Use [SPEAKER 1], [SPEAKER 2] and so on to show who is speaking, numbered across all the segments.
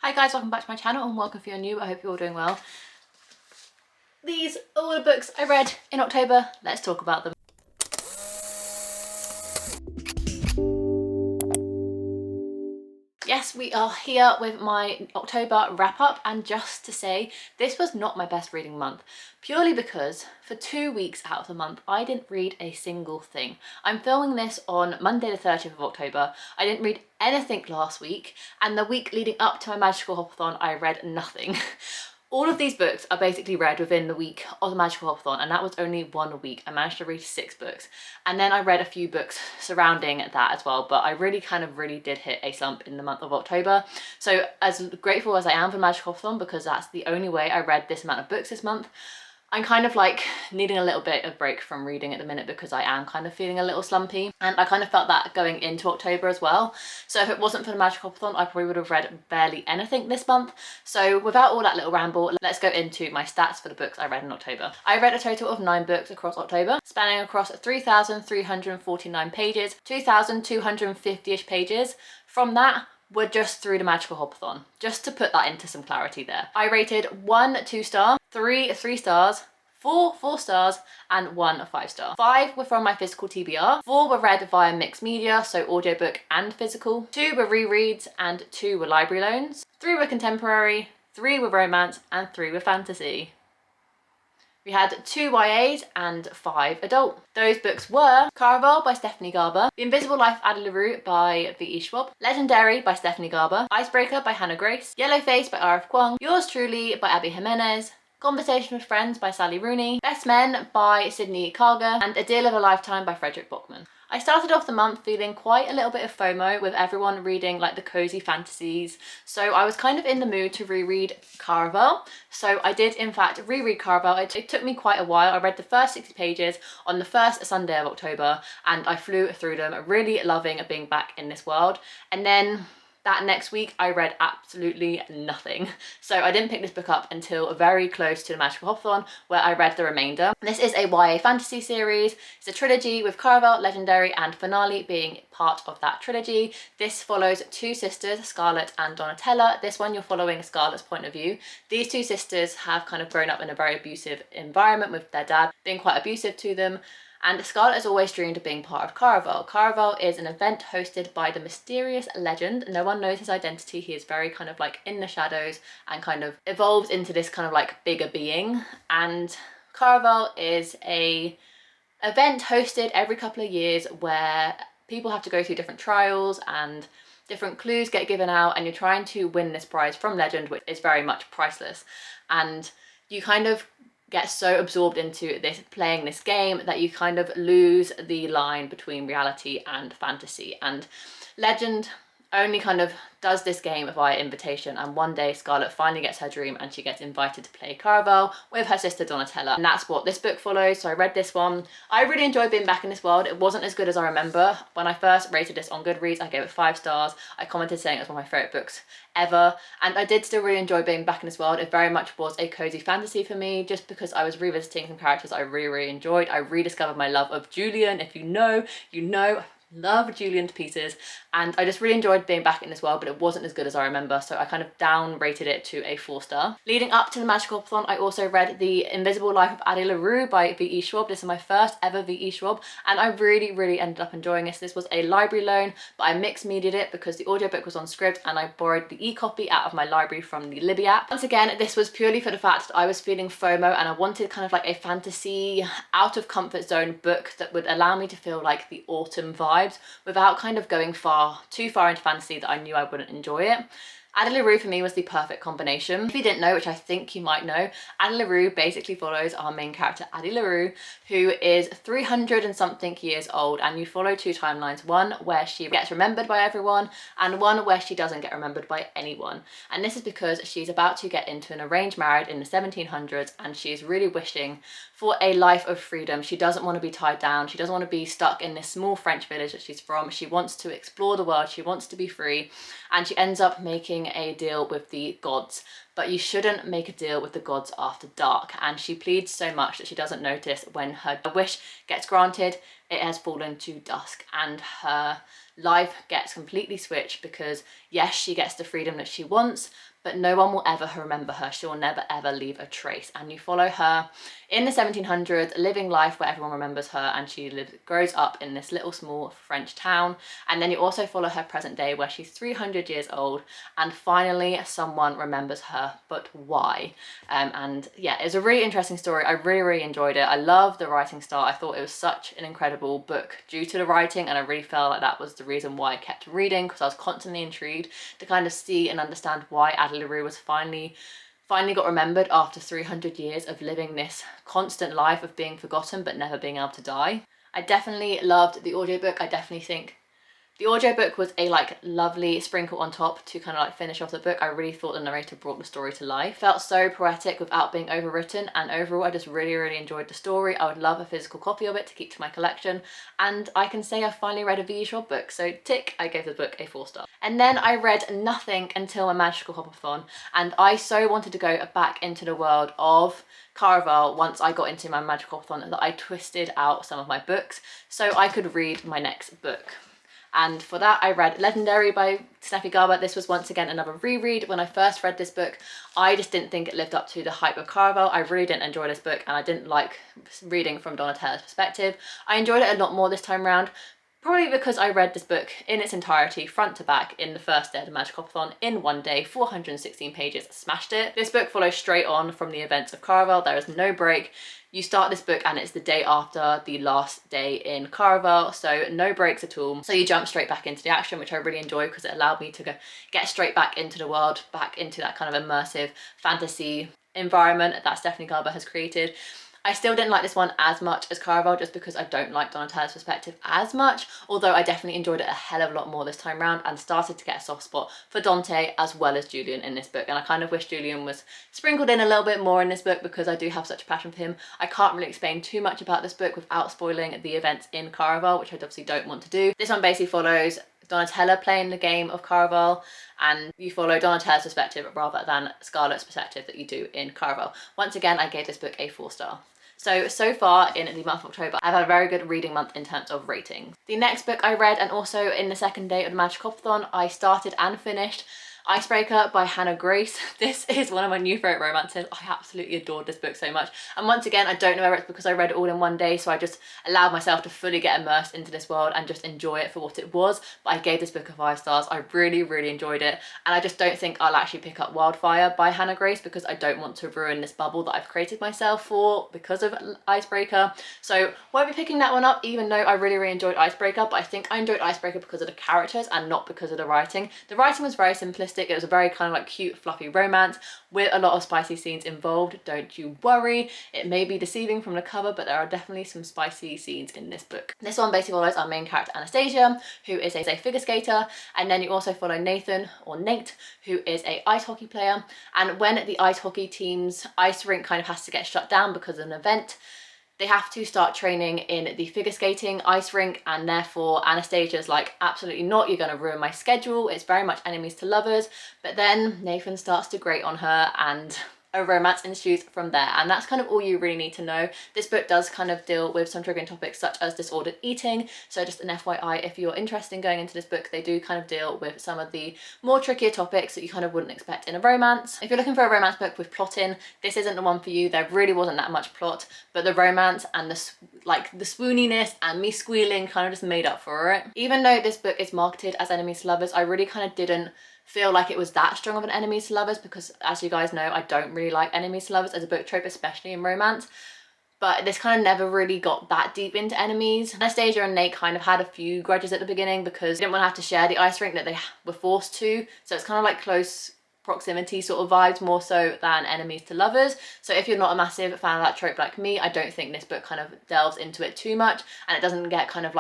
[SPEAKER 1] Hi guys, welcome back to my channel and welcome if you're new. I hope you're all doing well. These are all the books I read in October. Let's talk about them. Yes, we are here with my October wrap up, and just to say, this was not my best reading month, purely because for 2 weeks out of the month, I didn't read a single thing. I'm filming this on Monday the 30th of October. I didn't read anything last week, and the week leading up to my Magical Hopathon, I read nothing. All of these books are basically read within the week of the Magical Hopathon, and that was only 1 week. I managed to read 6 books, and then I read a few books surrounding that as well, but I really did hit a slump in the month of October. So as grateful as I am for Magical Hopathon, because that's the only way I read this amount of books this month, I'm kind of like needing a little bit of break from reading at the minute because I am kind of feeling a little slumpy, and I kind of felt that going into October as well. So if it wasn't for the Magical Hopathon, I probably would have read barely anything this month. So without all that little ramble, let's go into my stats for the books I read in October. I read a total of 9 books across October, spanning across 3,349 pages, 2,250-ish pages. From that, we're just through the Magical Hopathon, just to put that into some clarity there. I rated 1 2-star, 3 3-stars, 4 4-stars, and 1 5-star. 5 were from my physical TBR, 4 were read via mixed media, so audiobook and physical, 2 were rereads, and 2 were library loans, 3 were contemporary, 3 were romance, and 3 were fantasy. We had 2 YAs and 5 adult. Those books were Caraval by Stephanie Garber, The Invisible Life of Addie Laroo by V.E. Schwab, Legendary by Stephanie Garber, Icebreaker by Hannah Grace, Yellowface by R.F. Kuang, Yours Truly by Abby Jimenez, Conversation with Friends by Sally Rooney, Best Men by Sydney Karger, and A Deal of a Lifetime by Frederick Bachman. I started off the month feeling quite a little bit of FOMO with everyone reading like the cozy fantasies, so I was kind of in the mood to reread Caraval. So I did in fact reread Caraval. It took me quite a while. I read the first 60 pages on the first Sunday of October and I flew through them, really loving being back in this world. And then that next week I read absolutely nothing. So I didn't pick this book up until very close to the Magical Hopathon, where I read the remainder. This is a YA fantasy series. It's a trilogy with Caraval, Legendary, and Finale being part of that trilogy. This follows 2 sisters, Scarlett and Donatella. This one you're following Scarlett's point of view. These 2 sisters have kind of grown up in a very abusive environment with their dad being quite abusive to them. And Scarlett has always dreamed of being part of Caraval. Caraval is an event hosted by the mysterious legend. No one knows his identity. He is very kind of like in the shadows and kind of evolves into this kind of like bigger being. And Caraval is a event hosted every couple of years where people have to go through different trials and different clues get given out, and you're trying to win this prize from legend, which is very much priceless. And you kind of get so absorbed into this playing this game that you kind of lose the line between reality and fantasy. And legend only kind of does this game via invitation, and one day Scarlett finally gets her dream and she gets invited to play Caraval with her sister Donatella, and that's what this book follows. So I read this one. I really enjoyed being back in this world. It wasn't as good as I remember. When I first rated this on Goodreads, I gave it 5 stars. I commented saying it was one of my favourite books ever, and I did still really enjoy being back in this world. It very much was a cozy fantasy for me, just because I was revisiting some characters I really enjoyed. I rediscovered my love of Julian. If you know, you know. Love Julian to pieces, and I just really enjoyed being back in this world, but it wasn't as good as I remember, so I kind of down rated it to a 4-star. Leading up to the Magical Hopathon, I also read The Invisible Life of Addie Laroo by V.E. Schwab. This is my first ever V.E. Schwab, and I really ended up enjoying this. This was a library loan, but I mixed mediaed it because the audiobook was on Scribd, and I borrowed the e-copy out of my library from the Libby app. Once again, this was purely for the fact that I was feeling FOMO and I wanted kind of like a fantasy out of comfort zone book that would allow me to feel like the autumn vibes without kind of going too far into fantasy that I knew I wouldn't enjoy it. Addie Laroo for me was the perfect combination. If you didn't know, which I think you might know, Addie Laroo basically follows our main character Addie Laroo, who is 300 and something years old, and you follow 2 timelines, one where she gets remembered by everyone and one where she doesn't get remembered by anyone. And this is because she's about to get into an arranged marriage in the 1700s, and she's really wishing for a life of freedom. She doesn't want to be tied down. She doesn't want to be stuck in this small French village that she's from. She wants to explore the world. She wants to be free, and she ends up making a deal with the gods. But you shouldn't make a deal with the gods after dark, and she pleads so much that she doesn't notice when her wish gets granted, it has fallen to dusk, and her life gets completely switched because yes, she gets the freedom that she wants, but no one will ever remember her. She will never ever leave a trace. And you follow her in the 1700s, living life where everyone remembers her, and she grows up in this little small French town. And then you also follow her present day where she's 300 years old, and finally someone remembers her, but why? And yeah, it's a really interesting story. I really enjoyed it. I love the writing style. I thought it was such an incredible book due to the writing, and I really felt like that was the reason why I kept reading, because I was constantly intrigued to kind of see and understand why Ada Laroo was finally got remembered after 300 years of living this constant life of being forgotten but never being able to die. I definitely loved the audiobook. I definitely think the audiobook was a lovely sprinkle on top to kind of finish off the book. I really thought the narrator brought the story to life. Felt so poetic without being overwritten, and overall I just really enjoyed the story. I would love a physical copy of it to keep to my collection, and I can say I finally read a visual book, so tick, I gave the book a 4 star. And then I read nothing until my magical hopathon, and I so wanted to go back into the world of Caraval once I got into my magical hopathon that I twisted out some of my books so I could read my next book. And for that, I read Legendary by Steffi Garber. This was once again another reread. When I first read this book, I just didn't think it lived up to the hype of Caraval. I really didn't enjoy this book, and I didn't like reading from Donatella's perspective. I enjoyed it a lot more this time around, probably because I read this book in its entirety, front to back, in the first day of the Magic Hopathon in one day, 416 pages, smashed it. This book follows straight on from the events of Caraval. There is no break. You start this book and it's the day after the last day in Caraval, so no breaks at all. So you jump straight back into the action, which I really enjoyed because it allowed me to get straight back into the world, back into that kind of immersive fantasy environment that Stephanie Garber has created. I still didn't like this one as much as Caraval, just because I don't like Donatella's perspective as much, although I definitely enjoyed it a hell of a lot more this time round and started to get a soft spot for Dante as well as Julian in this book. And I kind of wish Julian was sprinkled in a little bit more in this book because I do have such a passion for him. I can't really explain too much about this book without spoiling the events in Caraval, which I obviously don't want to do. This one basically follows Donatella playing the game of Caraval, and you follow Donatella's perspective rather than Scarlet's perspective that you do in Caraval. Once again, I gave this book a 4 star. So far in the month of October, I've had a very good reading month in terms of ratings. The next book I read, and also in the second day of the Magic Hopathon, I started and finished Icebreaker by Hannah Grace. This is one of my new favourite romances. I absolutely adored this book so much. And once again, I don't know whether it's because I read it all in one day, so I just allowed myself to fully get immersed into this world and just enjoy it for what it was. But I gave this book a 5 stars. I really enjoyed it. And I just don't think I'll actually pick up Wildfire by Hannah Grace because I don't want to ruin this bubble that I've created myself for because of Icebreaker. So won't be picking that one up, even though I really enjoyed Icebreaker. But I think I enjoyed Icebreaker because of the characters and not because of the writing. The writing was very simplistic. It was a very kind of cute, fluffy romance with a lot of spicy scenes involved. Don't you worry. It may be deceiving from the cover, but there are definitely some spicy scenes in this book. This one basically follows our main character Anastasia, who is a figure skater, and then you also follow Nathan, or Nate, who is a ice hockey player. And when the ice hockey team's ice rink kind of has to get shut down because of an event, they have to start training in the figure skating ice rink, and therefore Anastasia's like, absolutely not, you're going to ruin my schedule. It's very much enemies to lovers. But then Nathan starts to grate on her and a romance ensues from there, and that's kind of all you really need to know. This book does kind of deal with some triggering topics such as disordered eating, so just an FYI, if you're interested in going into this book, they do kind of deal with some of the more trickier topics that you kind of wouldn't expect in a romance. If you're looking for a romance book with plot in, this isn't the one for you. There really wasn't that much plot, but the romance and the swooniness and me squealing kind of just made up for it. Even though this book is marketed as enemies to lovers, I really kind of didn't feel like it was that strong of an enemies to lovers because, as you guys know, I don't really like enemies to lovers as a book trope, especially in romance. But this kind of never really got that deep into enemies. Anastasia and Nate kind of had a few grudges at the beginning because they didn't want to have to share the ice rink that they were forced to. So it's kind of like close proximity sort of vibes more so than enemies to lovers. So if you're not a massive fan of that trope like me, I don't think this book kind of delves into it too much, and it doesn't get kind of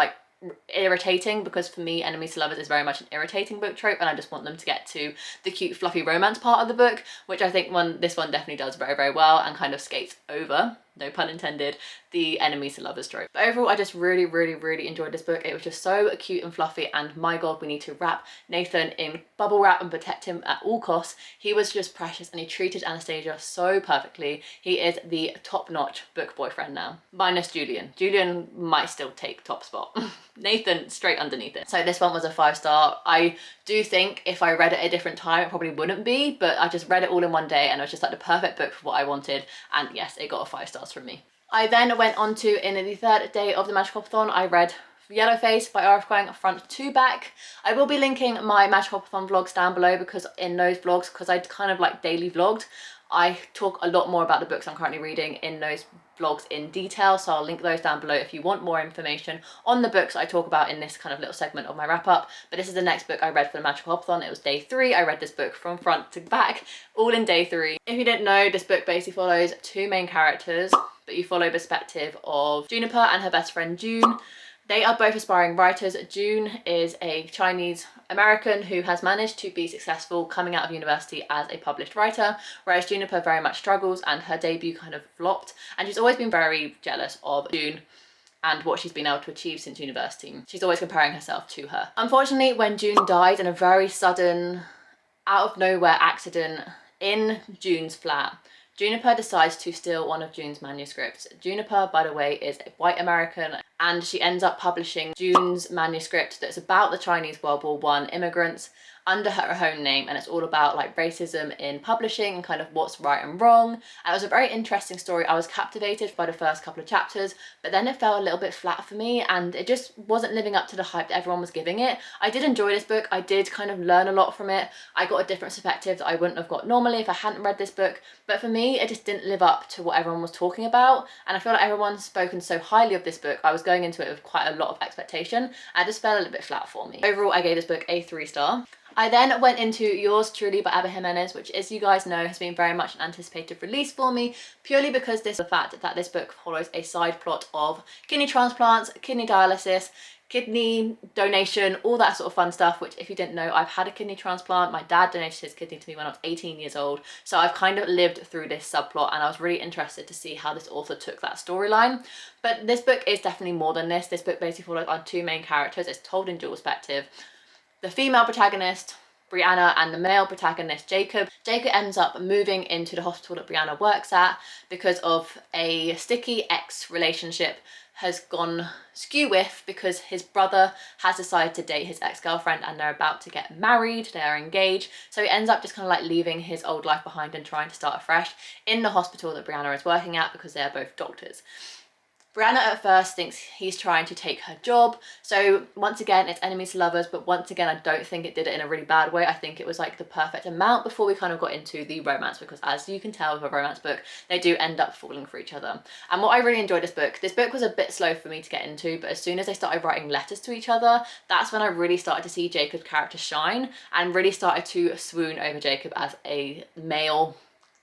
[SPEAKER 1] irritating, because for me enemies to lovers is very much an irritating book trope, and I just want them to get to the cute fluffy romance part of the book, which I think this one definitely does very well and kind of skates over, no pun intended, the enemies to lovers trope. But overall, I just really enjoyed this book. It was just so cute and fluffy, and my god, we need to wrap Nathan in bubble wrap and protect him at all costs. He was just precious and he treated Anastasia so perfectly. He is the top-notch book boyfriend now, minus Julian. Julian might still take top spot. Nathan straight underneath it. So this one was a 5-star. I do think if I read it at a different time, it probably wouldn't be, but I just read it all in one day and it was just like the perfect book for what I wanted. And yes, it got a 5 stars from me. I then went on to, in the third day of the Magic-Hopathon, I read Yellowface by R.F. Kuang front to back. I will be linking my Magic-Hopathon vlogs down below, because in those vlogs, because I kind of like daily vlogged, I talk a lot more about the books I'm currently reading in those vlogs in detail, so I'll link those down below if you want more information on the books I talk about in this kind of little segment of my wrap up. But this is the next book I read for the Magic-Hopathon. It was day 3. I read this book from front to back, all in day 3. If you didn't know, this book basically follows 2 main characters, but you follow perspective of Juniper and her best friend June. They are both aspiring writers. June is a Chinese American who has managed to be successful coming out of university as a published writer, whereas Juniper very much struggles and her debut kind of flopped, and she's always been very jealous of June and what she's been able to achieve since university. She's always comparing herself to her. Unfortunately, when June died in a very sudden, out of nowhere accident in June's flat, Juniper decides to steal one of June's manuscripts. Juniper, by the way, is a white American, and she ends up publishing June's manuscript that's about the Chinese World War I immigrants under her own name, and it's all about like racism in publishing and kind of what's right and wrong. And it was a very interesting story. I was captivated by the first couple of chapters, but then it fell a little bit flat for me and it just wasn't living up to the hype that everyone was giving it. I did enjoy this book. I did kind of learn a lot from it. I got a different perspective that I wouldn't have got normally if I hadn't read this book, but for me it just didn't live up to what everyone was talking about, and I feel like everyone's spoken so highly of this book. I was going into it with quite a lot of expectation, and it just fell a little bit flat for me. Overall, I gave this book a 3-star. I then went into Yours Truly by Abba Jimenez, which, as you guys know, has been very much an anticipated release for me, purely because the fact that this book follows a side plot of kidney transplants, kidney dialysis, kidney donation, all that sort of fun stuff, which, if you didn't know, I've had a kidney transplant. My dad donated his kidney to me when I was 18 years old, so I've kind of lived through this subplot, and I was really interested to see how this author took that storyline. But this book is definitely more than this. This book basically follows our 2 main characters. It's told in dual perspective. The female protagonist, Brianna, and the male protagonist, Jacob. Jacob ends up moving into the hospital that Brianna works at because of a sticky ex-relationship has gone skew with, because his brother has decided to date his ex-girlfriend and they're about to get married, they are engaged. So he ends up just kind of like leaving his old life behind and trying to start afresh in the hospital that Brianna is working at, because they're both doctors. Brianna at first thinks he's trying to take her job. So once again, it's enemies to lovers, but once again, I don't think it did it in a really bad way. I think it was like the perfect amount before we kind of got into the romance, because as you can tell with a romance book, they do end up falling for each other. And what I really enjoyed this book was a bit slow for me to get into, but as soon as they started writing letters to each other, that's when I really started to see Jacob's character shine and really started to swoon over Jacob as a male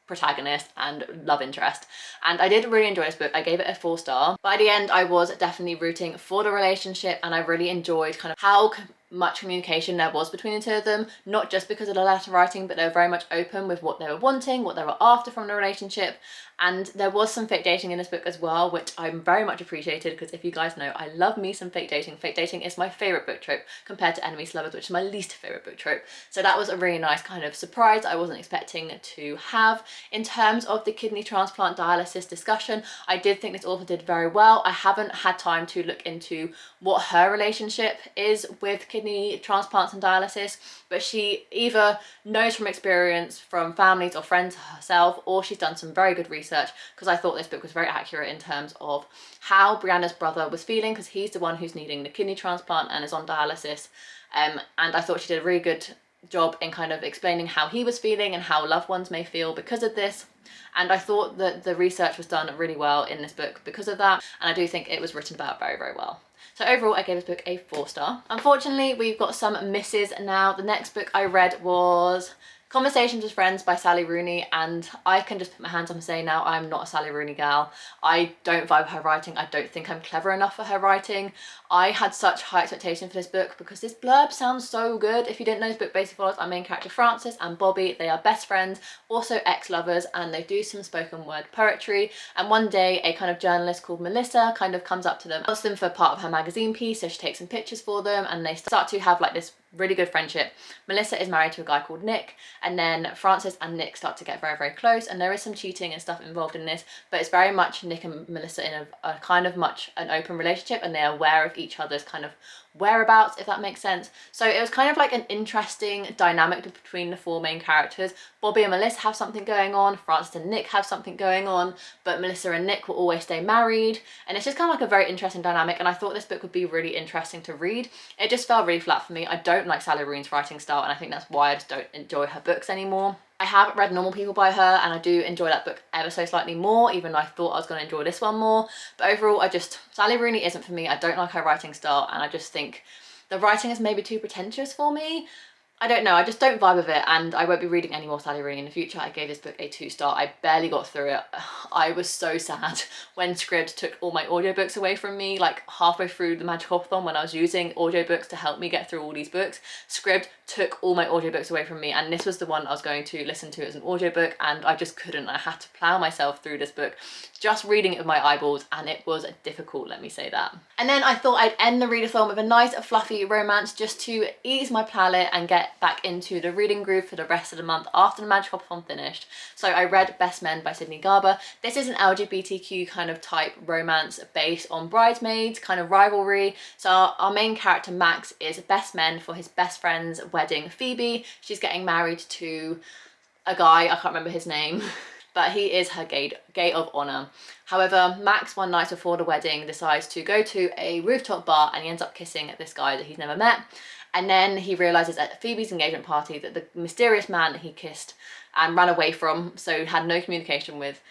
[SPEAKER 1] protagonist and love interest. And I did really enjoy this book. I gave it a 4-star. By the end, I was definitely rooting for the relationship, and I really enjoyed kind of how much communication there was between the 2 of them, not just because of the letter writing, but they were very much open with what they were wanting, what they were after from the relationship. And there was some fake dating in this book as well, which I'm very much appreciated, because if you guys know, I love me some fake dating. Fake dating is my favourite book trope compared to enemies to lovers, which is my least favourite book trope. So that was a really nice kind of surprise I wasn't expecting to have. In terms of the kidney transplant dialysis discussion, I did think this author did very well. I haven't had time to look into what her relationship is with kidney transplants and dialysis, but she either knows from experience from families or friends herself, or she's done some very good research, because I thought this book was very accurate in terms of how Brianna's brother was feeling, because he's the one who's needing the kidney transplant and is on dialysis. And I thought she did a really good job in kind of explaining how he was feeling and how loved ones may feel because of this. And I thought that the research was done really well in this book because of that, and I do think it was written about very, very well. So overall, I gave this book a 4-star. Unfortunately, we've got some misses now. The next book I read was Conversations with Friends by Sally Rooney, and I can just put my hands up and say now I'm not a Sally Rooney gal. I don't vibe her writing. I don't think I'm clever enough for her writing. I had such high expectations for this book because this blurb sounds so good. If you didn't know, this book basically follows our main character Frances and Bobby. They are best friends, also ex-lovers, and they do some spoken word poetry. And one day a kind of journalist called Melissa kind of comes up to them, asks them for part of her magazine piece, so she takes some pictures for them, and they start to have like this really good friendship. Melissa is married to a guy called Nick, and then Frances and Nick start to get very, very close, and there is some cheating and stuff involved in this, but it's very much Nick and Melissa in a kind of much an open relationship, and they're aware of each other's kind of whereabouts, if that makes sense. So it was kind of like an interesting dynamic between the four main characters. Bobby and Melissa have something going on, Frances and Nick have something going on, but Melissa and Nick will always stay married, and it's just kind of like a very interesting dynamic, and I thought this book would be really interesting to read. It just fell really flat for me. I don't like Sally Rooney's writing style, and I think that's why I just don't enjoy her books anymore. I have read Normal People by her, and I do enjoy that book ever so slightly more, even though I thought I was going to enjoy this one more. But overall, Sally Rooney isn't for me. I don't like her writing style, and I just think the writing is maybe too pretentious for me. I don't know, I just don't vibe with it, and I won't be reading any more Sally Rooney in the future. I gave this book a 2-star. I barely got through it. I was so sad when Scribd took all my audiobooks away from me, like halfway through the Magic Hopathon when I was using audiobooks to help me get through all these books. Scribd took all my audiobooks away from me, and this was the one I was going to listen to as an audiobook, and I just couldn't. I had to plow myself through this book, just reading it with my eyeballs, and it was difficult, let me say that. And then I thought I'd end the readathon with a nice fluffy romance just to ease my palate and get back into the reading groove for the rest of the month after the Magic Hopathon finished. So I read Best Men by Sydney Garber. This is an LGBTQ kind of type romance based on bridesmaids, kind of rivalry. So our main character Max is best men for his best friend's wedding, Phoebe. She's getting married to a guy, I can't remember his name, but he is her gay of honour. However, Max one night before the wedding decides to go to a rooftop bar, and he ends up kissing this guy that he's never met. And then he realises at Phoebe's engagement party that the mysterious man that he kissed and ran away from, so had no communication with,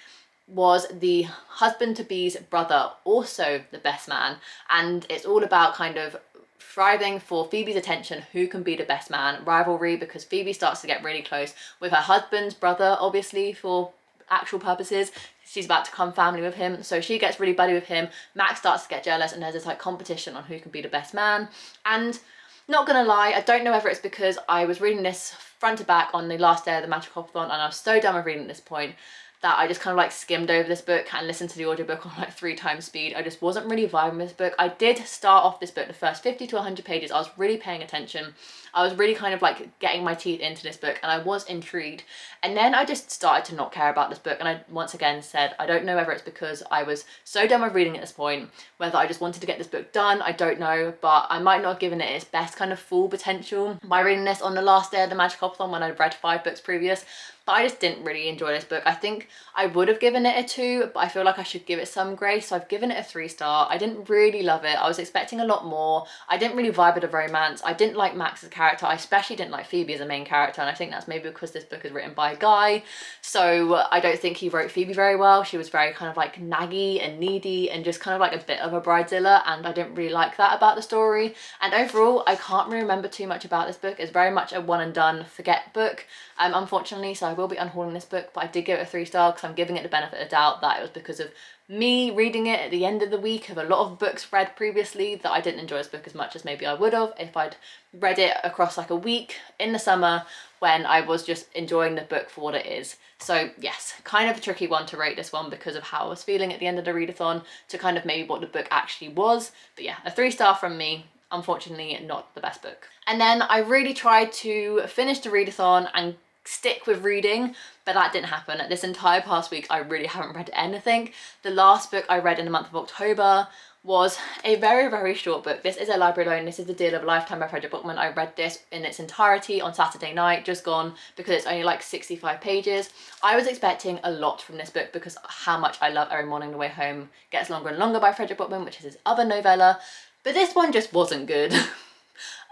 [SPEAKER 1] was the husband-to-be's brother, also the best man. And it's all about kind of striving for Phoebe's attention, who can be the best man, rivalry, because Phoebe starts to get really close with her husband's brother, obviously for actual purposes. She's about to become family with him, so she gets really buddy with him. Max starts to get jealous, and there's this like competition on who can be the best man. And not gonna lie, I don't know whether it's because I was reading this front to back on the last day of the Magic Hopathon, and I was so done with reading at this point that I just kind of like skimmed over this book and listened to the audiobook on like 3 times speed. I just wasn't really vibing with this book. I did start off this book, the first 50 to 100 pages, I was really paying attention. I was really kind of like getting my teeth into this book, and I was intrigued. And then I just started to not care about this book, and I once again said, I don't know whether it's because I was so done with reading at this point, whether I just wanted to get this book done, I don't know, but I might not have given it its best kind of full potential by reading this on the last day of the Magic Hopathon when I'd read 5 books previous. But I just didn't really enjoy this book. I think I would have given it a 2, but I feel like I should give it some grace, so I've given it a 3-star. I didn't really love it. I was expecting a lot more. I didn't really vibe with the romance. I didn't like Max's character. I especially didn't like Phoebe as a main character, and I think that's maybe because this book is written by a guy, so I don't think he wrote Phoebe very well. She was very kind of like naggy and needy and just kind of like a bit of a bridezilla, and I didn't really like that about the story. And overall, I can't really remember too much about this book. It's very much a one and done forget book, unfortunately, so I will be unhauling this book, but I did give it a 3-star because I'm giving it the benefit of the doubt that it was because of me reading it at the end of the week of a lot of books read previously that I didn't enjoy this book as much as maybe I would have if I'd read it across like a week in the summer when I was just enjoying the book for what it is. So yes, kind of a tricky one to rate this one because of how I was feeling at the end of the readathon to kind of maybe what the book actually was. But yeah, a 3-star from me. Unfortunately, not the best book. And then I really tried to finish the readathon and stick with reading, but that didn't happen. This entire past week I really haven't read anything. The last book I read in the month of October was a very, very short book. This is a library loan. This is The Deal of a Lifetime by Frederick Bookman. I read this in its entirety on Saturday night, just gone, because it's only like 65 pages. I was expecting a lot from this book because how much I love Every Morning the Way Home Gets Longer and Longer by Frederick Bookman, which is his other novella, but this one just wasn't good.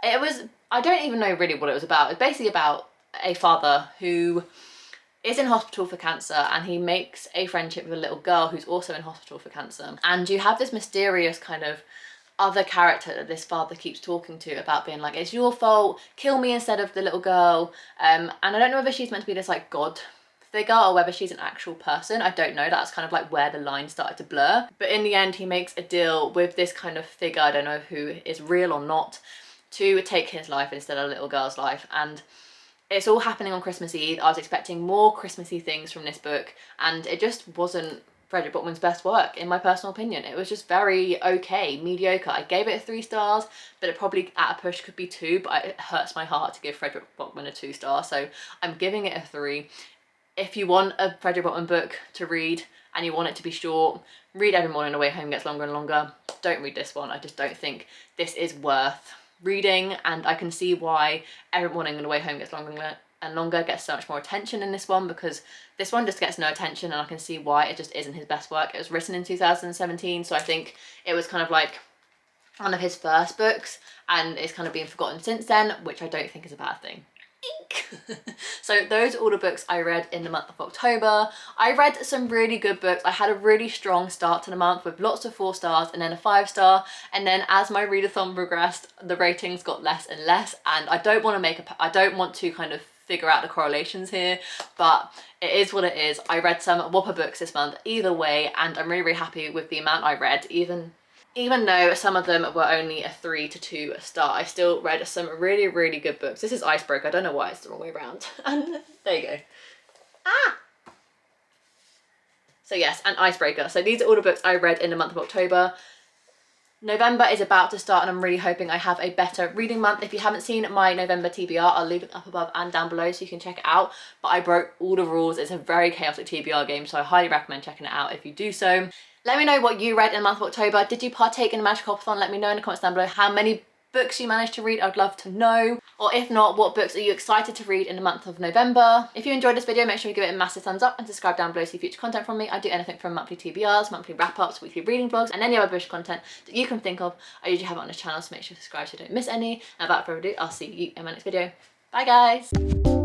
[SPEAKER 1] It was, I don't even know really what it was about. It's basically about a father who is in hospital for cancer, and he makes a friendship with a little girl who's also in hospital for cancer. And you have this mysterious kind of other character that this father keeps talking to about being like, it's your fault, kill me instead of the little girl. And I don't know whether she's meant to be this like god figure or whether she's an actual person. I don't know. That's kind of like where the line started to blur. But in the end, he makes a deal with this kind of figure, I don't know who is real or not, to take his life instead of a little girl's life. And it's all happening on Christmas Eve. I was expecting more Christmassy things from this book, and it just wasn't Frederick Bachman's best work, in my personal opinion. It was just very okay, mediocre. I gave it 3 stars, but it probably at a push could be 2, but it hurts my heart to give Frederick Bachman a 2 star, so I'm giving it a 3. If you want a Frederick Bachman book to read and you want it to be short, read Every Morning the Way Home Gets Longer and Longer. Don't read this one. I just don't think this is worth reading, and I can see why Every Morning and the Way Home Gets Longer and Longer gets so much more attention in this one, because this one just gets no attention, and I can see why it just isn't his best work. It was written in 2017, so I think it was kind of like one of his first books, and it's kind of been forgotten since then, which I don't think is a bad thing. So those are all the books I read in the month of October. I read some really good books. I had a really strong start to the month with lots of 4 stars and then a 5 star, and then as my readathon progressed, the ratings got less and less, and I don't want to kind of figure out the correlations here, but it is what it is. I read some Whopper books this month either way, and I'm really, really happy with the amount I read. Even though some of them were only a 3 to 2 star, I still read some really, really good books. This is Icebreaker. I don't know why it's the wrong way around. And there you go. Ah! So yes, and Icebreaker. So these are all the books I read in the month of October. November is about to start, and I'm really hoping I have a better reading month. If you haven't seen my November TBR, I'll leave it up above and down below so you can check it out. But I broke all the rules. It's a very chaotic TBR game, so I highly recommend checking it out if you do so. Let me know what you read in the month of October. Did you partake in the Magical Hopathon? Let me know in the comments down below how many books you managed to read. I'd love to know. Or if not, what books are you excited to read in the month of November? If you enjoyed this video, make sure you give it a massive thumbs up and subscribe down below to see future content from me. I do anything from monthly TBRs, monthly wrap-ups, weekly reading vlogs, and any other British content that you can think of. I usually have it on this channel, so make sure to subscribe so you don't miss any. And without further ado, I'll see you in my next video. Bye guys!